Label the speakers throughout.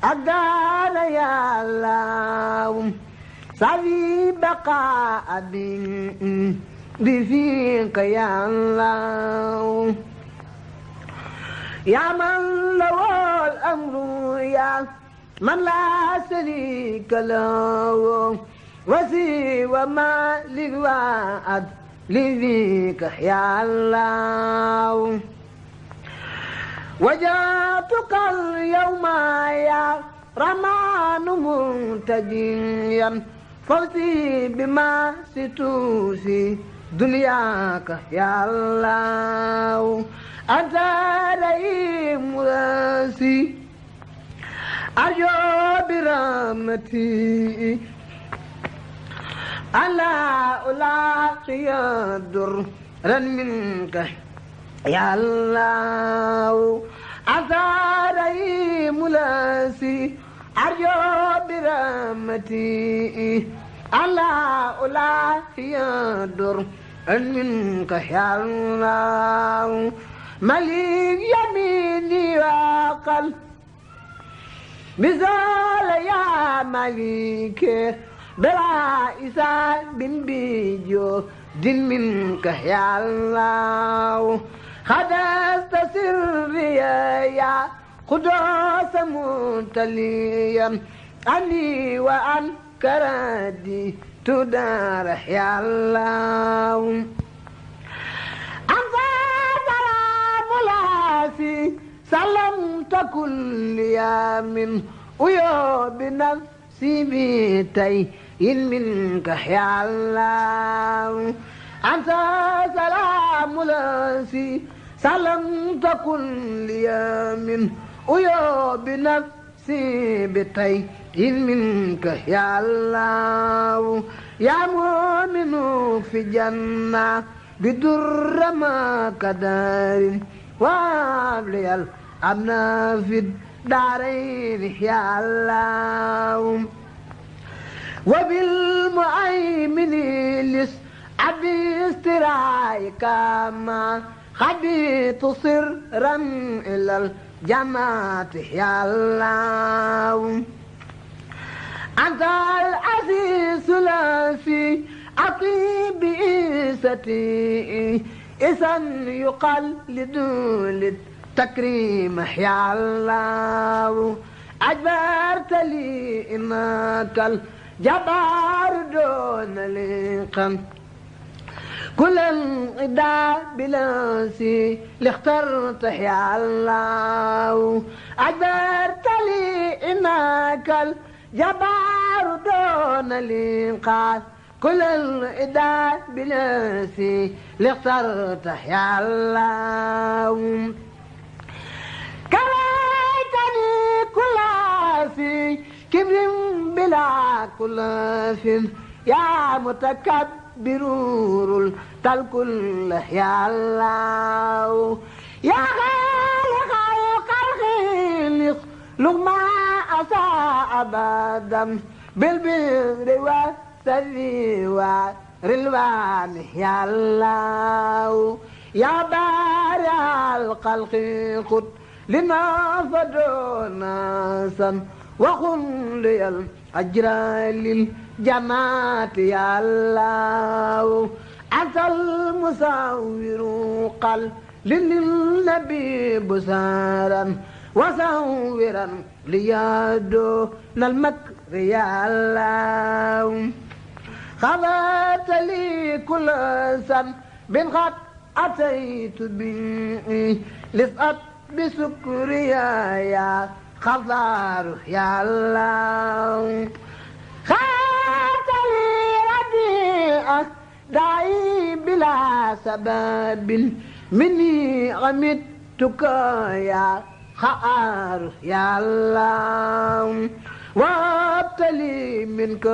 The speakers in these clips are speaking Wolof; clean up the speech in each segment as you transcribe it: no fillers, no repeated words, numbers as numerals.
Speaker 1: أقدار يا الله سعي بقاء بفيك يا الله يا من له الأمر يا من لا شريك له وسوى ما للوعد لذيك يا الله وجاتك اليوم يا رحمن منتجيا فوزي بما ستوسي دنياك يا الله أنت رئيم راسي أرجو برحمتي ألا ألاقي درا منك يا الله أنت رئيم راسي أرجو برحمتي ألا ألاقي درا منك يا الله مليك يميني وقل مثال يا مليك بلا إسان بن بيجو دين منك يا الله خدست سري يا قدوس متليا عني وعن كردي تدار يا الله أنت سلام لاسي سلمت كل يوم ويا بنفسي بيتي منك يا الله أنت سلام لاسي سلمت كل يوم ويا بنفسي بيتي منك يا الله يا مؤمن في جنة بدر ما كدار وابلي الأمن في الدارين يا الله وبالمؤمن لس أبي استرايك ما خبيت سرا إلى الجماعة يا الله أنت العزيز الذي أطيب إيستي إذن يقال لدول التكريم يا الله أجبرت لي إنك الجبار دون لقم كل الإداء بلاسي لاخترت يا الله أجبرت لي إنك الجبار دون لقم كل الإداء بلاسي لاخترت يا الله كرهتني كل في كبر بلا كل في يا متكبر الكل يا الله يا خالق الخلق لغما أساء أبدا بالبر والسري والرلوان يا الله يا بارع الخلق خذ لنا فدونا سن وخن لي الأجر للجماعة يا الله أنت المصور قل للنبي بسارا وصورا ليادو المكر يا الله خذت لي كل سن بن قد أتيت به لسأت بسكريا يا خضار يا الله خذت لي رديئة دعي بلا سبب مني غمدتك يا خار يا الله وابتلي منك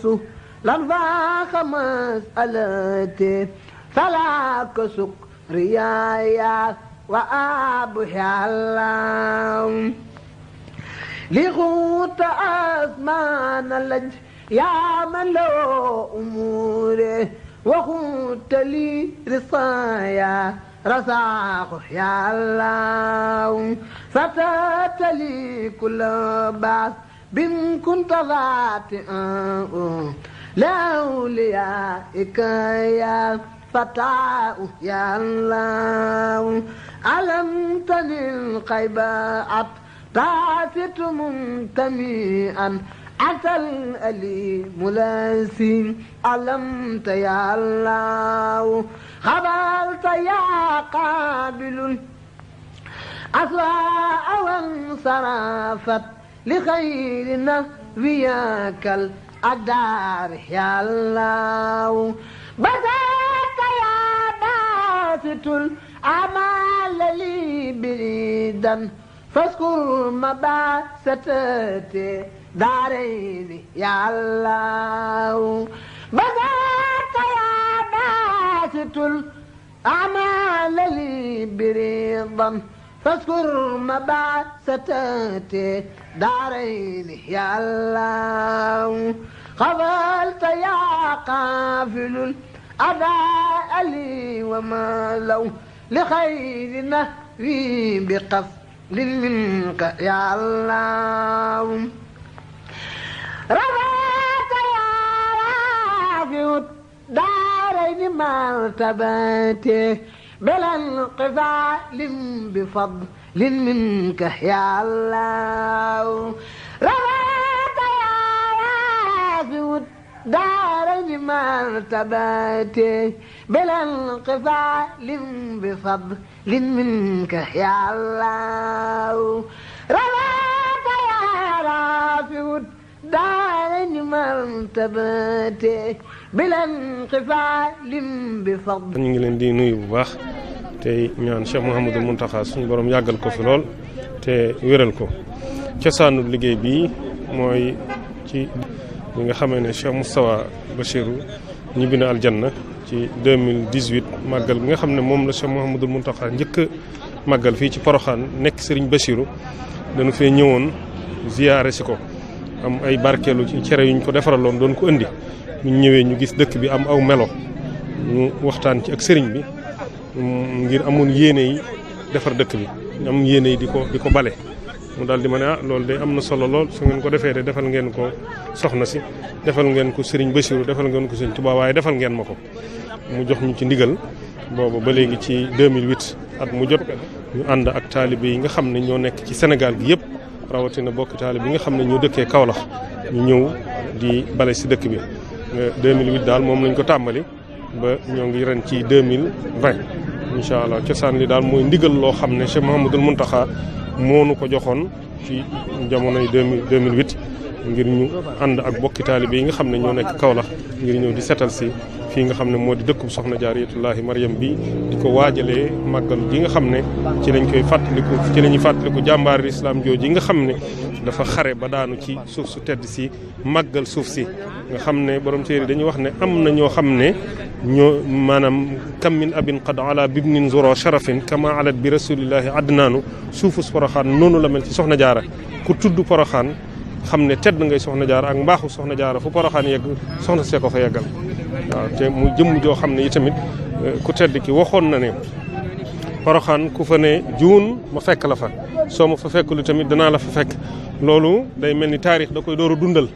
Speaker 1: سهلا فاخ مسألتي فلا كسكريا وأبو يا الله لغوت أزمان اللج يا من له أموره وخوت لي رصايا رزاق يا الله فتات لي كل بعث بن كنت ذاتئا لأوليائك يا فتاة يا الله علمتني القيبات تعثت منتميئا أتى الأليم لاسي علمت يا الله خبرت يا قابل أسواء وانصرفت لخير نبيك الأدار يا الله بذاك يا باسط الأعمال لي بريدا فاذكر مباستي دارين يا الله بذاك يا باسط الأعمال لي بريدا فاذكر مباستي دارين يا الله قبلت يا قافل الأداء لي وما لو لخير نهري بقف منك يا الله رضاك يا رافع الدارين مرتبتي بلا انقفال بفضل منك يا الله رضاك يا رافع الدارين مرتبتي بلا انقفال بفضل منك يا الله رضاك يا رافع الدارين مرتبتي بلا انقفال بفضل.
Speaker 2: ñu ngi leen di nuyu bu baax tey ñaan Cheikh Mouhamadul Mountakha suñu borom yàggal ko fi lool te wéral ko cosaanu liggéey bi mooy ci li nga xamee ne Cheikh Moustapha Bachirou ñibbi na aljanna ci 2018 màggal bi nga xam ne moom la Cheikh Mouhamadul Mountakha njëkk a màggal fii ci Porokhane nekk Serigne Bachirou dañu fee ñëwoon ziyaare si ko am ay barkeelu ci cere yuñ ko defaraloon doon ko indi ñu ñëwee ñu gis dëkk bi am aw melo ñu waxtaan ci ak sëriñ bi ngir amoon yéene yi defar dëkk bi am yéene yi di ko bale mu daal di ma ne loolu de am na solo lool su ngeen ko defee de defal ngeen ko soxna si defal ngeen ko Serigne Bachirou defal ngeen ko Serigne Touba waaye defal ngeen ma ko mu jox ñu ci ndigal boobu ba léegi ci 2008 at mu jot ñu ànd ak taalibe yi nga xam ne ñoo nekk ci Sénégal gi yëpp rawatina bokk taalibe yi nga xam ne ñoo dëkkee Kaolack ñu ñëw di bale si dëkk bi 2008 daal moom lañ ko tàmbali ba ñoo ngi ren ci 2020 incha allah cosaan li daal mooy ndigal loo xam ne Cheikh Mouhamadul Mountakha moo nu ko joxoon ci jamonoy 2008 ngir ñu ànd ak bokki taalibe yi nga xam ne ñoo nekk Kaolack ngir ñëw di setal si fii nga xam ne moo di dëkkub soxna Jaaratullaahi Mariam bi di ko waajalee màggal gi nga xam ne ci lañ koy fàttaliku ci la ñuy fàttaliku jàmbaari islam jooju yi nga xam ne dafa xare ba daanu ci suuf su tedd si màggal suuf si nga xam ne borom téere dañuy wax ne am na ñoo xam ne ñoo maanaam kam min abin qad ala bibnin zoro sharafin kama alat bi rasulillahi adnaanu suufus Porokhane noonu la mel ci soxna jaara ku tudd Porokhane xam ne tedd ngay soxna jaara ak mbaaxu soxna jaara fu Porokhane yegg soxna see ko fa yeggal waaw te mu jëmm joo xam ne itamit ku tedd ki waxoon na ne Porokhane ku fa ne juun ma fekk la fa soo ma fa fekkul tamit danaa la fa fekk loolu day mel ni taarix da koy door a dundal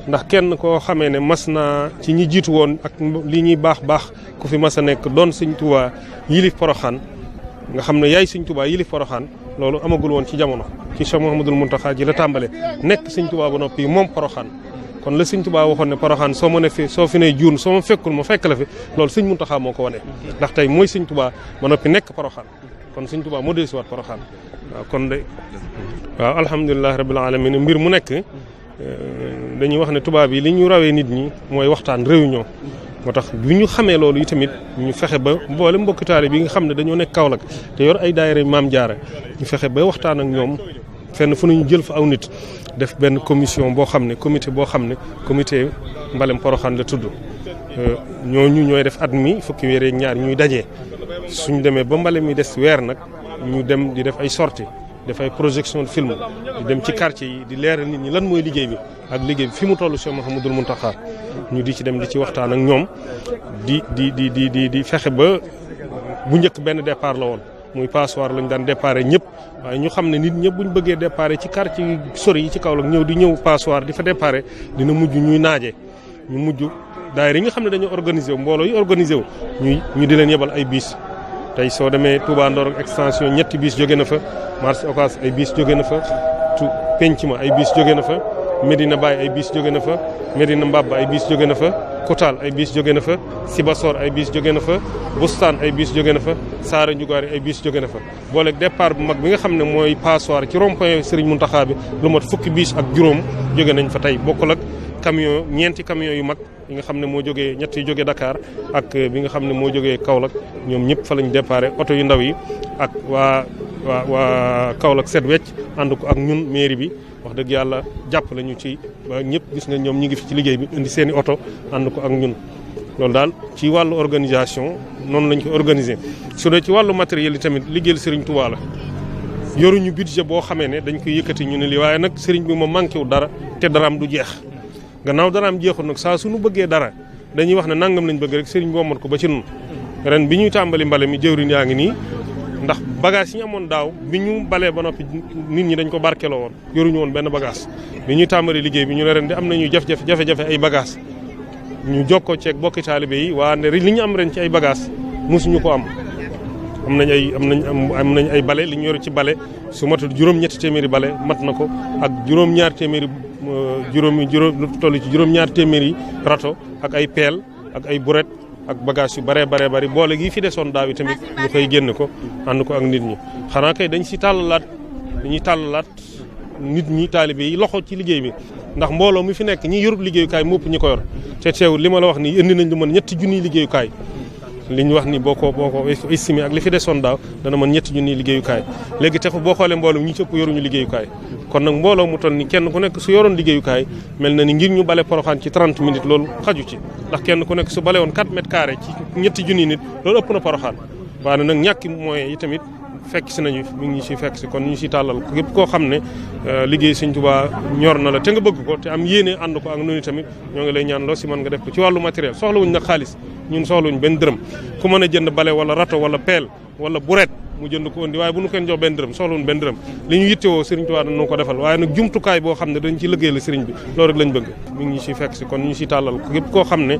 Speaker 2: ndax kenn koo xamee ne mas naa ci ñi jiitu woon ak li ñuy baax ku fi mas a nekk doon Sëñ Tuubaa yilif Porokhane nga xam ne yaay Sëñ Tuubaa yilif Porokhane loolu amagul woon ci jamono ci Cheikh Mouhamadul Mountakha ji la tàmbale nekk Sëñ Tuubaa ba noppi moom Porokhane kon la Sëñ Tuubaa waxoon ne Porokhane soo ma ne fi soo fi ne juun soo ma fekkul ma fekk la fi loolu Sëñ Mountakha moo ko wane ndax tey mooy Sëñ Tuubaa ba noppi nekk Porokhane kon Sëñ Tuubaa moo dellusiwaat Porokhane waaw kon de waaw alhamdulilah rabbil alamin mbir mu nekk dañuy wax ne tubaab yi li ñu rawee nit ñi mooy waxtaan réunion moo tax bu ñu xamee loolu yi tamit ñu fexe ba mboole mbokki taalibe bi nga xam ne dañoo nekk Kaolack te yor ay daayira Maam Jaara ñu fexe ba waxtaan ak ñoom fenn fu ñu jël fa aw nit def benn commission boo xam ne comité mbalem Porokhane la tudd ñooñu ñooy def at mi fukki weer ak ñaar ñuy dajee suñ demee ba mbale mi des weer nag ñu dem di def ay sorties dafay projection de film di dem ci quartier yi di leeral nit ñi lan mooy liggéey bi ak liggéey bi fi mu toll Cheikh Mouhamadoul Mountakha ñu di ci dem di ci waxtaan ak ñoom di fexe ba bu njëkk benn départ la woon muy passoire lañ daan départ ñëpp waaye ñu xam ne nit ñëpp buñ bëggee départ ci quartier sori yi ci Kaolack ñëw di ñëw passoire di fa départ dina mujj ñuy naaje ñu mujj daayira yi nga xam ne dañoo organisé wu mbooloo yi organisé wu ñu di leen yebal ay bis tey soo demee Touba Ndor ak extension ñetti bis jóge na fa marché Ocass ay bis jóge na fa penc ma ay bis jóge na fa Medina Baye ay bis jóge na fa Medina Mbaba ay bis jóge na fa Koutal ay bis jóge na fa Sibassor ay bis jóge na fa Boustane ay bis jóge na fa Saara Ndiougaari ay bis jóge na fa booleeg départ bu mag bi nga xam ne mooy passoire ci rond-point Serigne Mountakha bi lu mat fukki bis ak juróom jóge nañ fa tey bokkul ak camion ñeenti camion yu mag yi nga xam ne moo jógee ñett yu jógee Dakar ak bi nga xam ne moo jógee Kaolack ñoom ñëpp fa lañ déparé oto yu ndaw yi ak waa Kaolack set wecc ànd ko ak ñun mairie bi wax dëgg yàlla jàppale ñu ci ba ñëpp gis nga ñoom ñi ngi fi ci liggéey bi indi seen i oto ànd ko ak ñun loolu daal ci wàllu organisation noonu lañ ko organiser su dee ci wàllu matériel yi tamit liggéeyal Serigne Touba la yoruñu budget boo xamee ne dañ koy yëkkati ñu ne lii waaye nag Serigne bi moom manqué wu dara te daraam du jeex gannaaw daraam jeexul nag saa suñu bëggee dara dañuy wax ne nangam lañ bëgg rek Serigne bi womat ko ba ci nun ren bi ñuy tàmbali mbale mi jëwriñ yaa ngi nii ndax bagage yi ñu amoon daaw bi ñu balee ba noppi nit ñi dañ ko barkeloo woon yoruñu woon benn bagage bi ñuy tàmbali liggéey bi ñu ne ren di am nañu jafe-jafe ay bagage ñu jokkoo ceeg bokki taalibe yi waa ne li ñu am ren ci ay bagage mosuñu ko am nañ ay bale li ñu yoru ci bale su matul juróom-ñetti téeméeri bale mat na ko ak juróom-ñaar téeméeri lu toll ci juróom-ñaar téeméeri rato ak ay peel ak ay buret ak bagage yu bare bari boole gi fi desoon daaw yi tamit ñu koy génn ko ànd ko ak nit ñi xanaa kay dañuy tàllalaat nit ñi taalibe yi loxo ci liggéey bi ndax mbooloo mi fi nekk ñi yorut liggéeyukaay mopp ñi ko yor te teewul li ma la wax ni indi nañ lu mën 7 junniy liggéeyukaay li ñu wax ni boo ko estimé ak li fi desoon daaw dana mën 7 junniy liggéeyukaay léegi te boo xoolee mbooloo ñi ci ëpp yoruñu liggéeyukaay kon nag mbooloo mu toll ni kenn ku nekk su yoroon liggéeyukaay mel na ni ngir ñu bale Porokhane ci 30 minutes loolu xaju ci ndax kenn ku nekk su bale woon 4 mètres carrés ci 7 junniy nit loolu ëpp na Porokhane waaye nag ñàkki moyens yi tamit fekk si nañu mi ngi ñu si fekk si kon ñu si tàllal képp koo xam ne liggéey Sëñ Tuubaa ñor na la te nga bëgg ko te am yéene ànd ko ak noonu tamit ñoo ngi lay ñaan loo si mën nga def ko ci wàllu matériel soxlawuñ nag xaalis ñun soxlawuñ benn dërëm ku mën a jënd bale wala rato wala peel wala buret mu jënd ko indi waaye bu nu kenn jox benn dërëm soxlawuñ benn dërëm li ñu yittewoo Sëriñ Tuubaa dañu ko defal waaye nag jumtukaay boo xam ne dañ ci liggéey la sëriñ bi loolu rek lañ bëgg mi ngi ñu si fekk si kon ñu si tàllal képp koo xam ne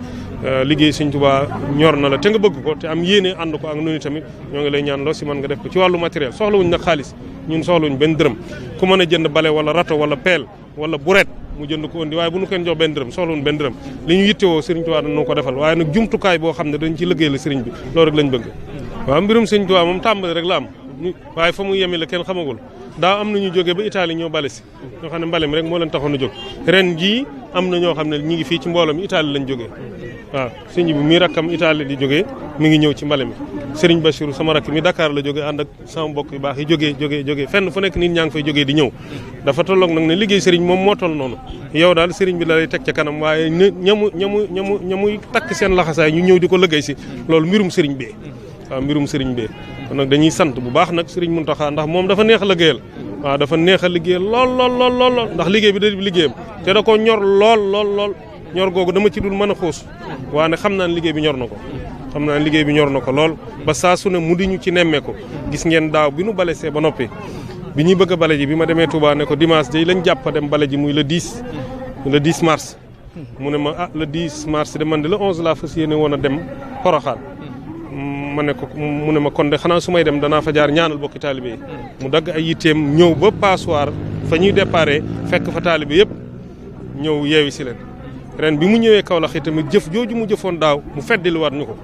Speaker 2: liggéey Sëñ Tuubaa ñor na la te nga bëgg ko te am yéene ànd ko ak noonu tamit ñoo ngi lay ñaan loo si mën nga def ko ci wàllu matériel soxlawuñ nag xaalis ñun soxlawuñ benn dërëm ku mën a jënd bale wala rato wala peel wala buret mu jënd ko indi waaye bu nu kenn jox benn dërëm soxlawuñ benn dërëm li ñu yittewoo Sëriñ Tuubaa dañu ko defal waaye nag jumtukaay boo xam ne dañ ci liggéey la sëriñ bi loolu rek lañ bëgg waaw mbirum Sëñ Tuubaa moom tàmbali rek la am waaye fa mu yemi la kenn xamagul daaw am na ñu jógee ba Italie ñoo bale si ñoo xam ne mbale mi rek moo leen taxoon a jóg ren jii am na ñoo xam ne ñi ngi fii ci mbooloo mi Italie lañ jógee waaw sëñ bi mii rakkam Italie di jógee mi ngi ñëw ci mbale mi Serigne Bachirou sama rakk mi Dakar la jógee ànd ak sama mbokk yu baax yi jógee fenn fu nekk nit ñaa ngi fay jógee di ñëw dafa tolloog nag ne liggéey Serigne moom moo toll noonu yow daal Serigne bi la lay teg ca kanam waaye ñamuy takk seen laxasaay ñu ñëw di ko liggéey si loolu mbirum Serigne bee waaw mbirum Serigne bee kon nag dañuy sant bu baax nag Serigne Mountakha ndax moom dafa neex a liggéeyal waaw dafa neex a liggéeyal lool ndax liggéey bi da liggéeyam te da ko ñor lool ñor googu dama ci dul mën a xuus waaye nag xam naa ne liggéey bi ñor na ko lool ba saa su ne mu di ñu ci nemmeeku gis ngeen daaw bi nu balesee ba noppi bi ñuy bëgg a bale ji bi ma demee Touba ne ko dimanche day lañ jàpp dem bale ji muy le 10 mars mu ne ma le 10 mars de man de le 11 laa fas yéene woon a dem Porokhane ma ne ko mu ne ma kon de xanaa su may dem danaa fa jaar ñaanal bokki taalibe yi mu dagg ay yitteem ñëw ba passoire fa ñuy déparé fekk fa taalibe yëpp ñëw yeewi si leen ren bi mu ñëwee Kaolack yi tamit jëf jooju mu jëfoon daaw mu feddiliwaat ñu ko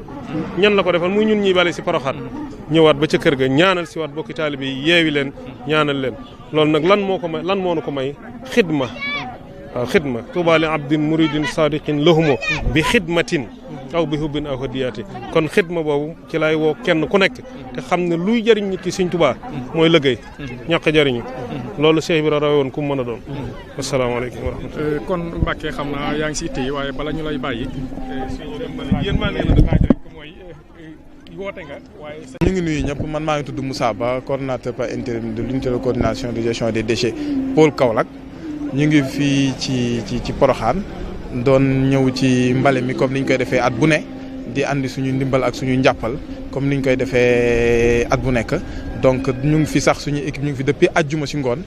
Speaker 2: ñan la ko defal muy ñun ñuy bale si Porokhane ñëwaat ba ca kër ga ñaanal si waat bokki taalibe yi yeewi leen ñaanal leen loolu nag lan moo nu ko may xidma waaw xidma tuuba li abdin muridin sadiqin lahumo bi xidmatin aw bi hubbin aw hadiyaati kon xidma boobu ci lay woo kenn ku nekk te xam ne luy jëriñ nit ki Sëñ Tuubaa mooy liggéey ñàkk jëriñu loolu Cheikh Ibra rawe woon ku mu mën a doon asalaamaaleykum wa rahmatulah
Speaker 3: kon Mbacke xam naa yaa ngi si itte yi waaye bala ñu lay bàyyi yéen maa ngi leen di laaj rek mooy
Speaker 2: woote nga waaye.
Speaker 3: ñu ngi nuyu ñëpp man maa ngi tudd Moussa Ba coordonnateur par intérim de l'unité de coordination de gestion des déchets pôle Kaolack ñu ngi fii ci Porokhane doon ñëw ci mbale mi comme ni ñu koy defee at bu ne di andi suñu ndimbal ak suñu njàppal comme ni ñu koy defee at bu nekk donc ñu ngi fi sax suñu équipe ñu ngi fi depuis àjjuma si ngoon.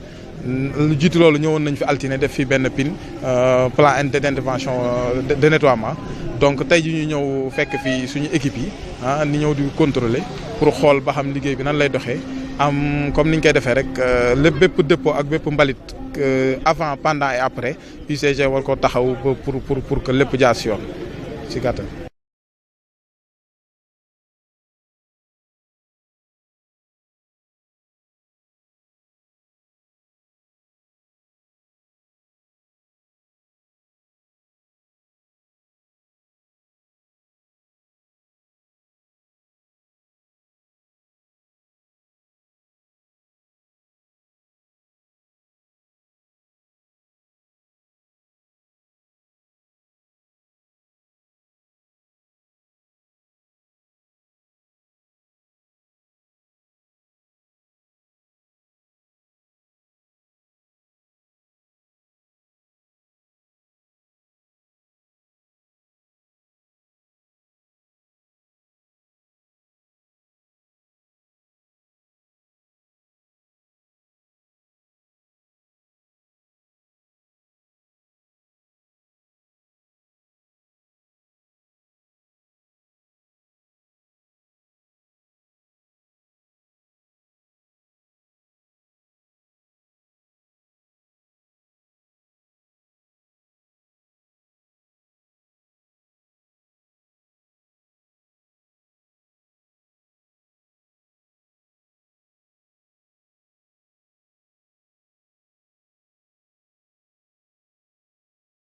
Speaker 3: lu jiitu loolu ñëwoon nañ fi altine def fi benn PIN plan d'intervention de nettoiement donc tey ji ñu ñëw fekk fi suñu équipe yi ni ñëw di contrôler pour xool ba xam liggéey bi nan lay doxee am comme niñ koy defee rek lépp bépp dépôt ak bépp mbalit avant pendant et après UCG war ko taxaw pour que lépp jaar si yoon si gàttal.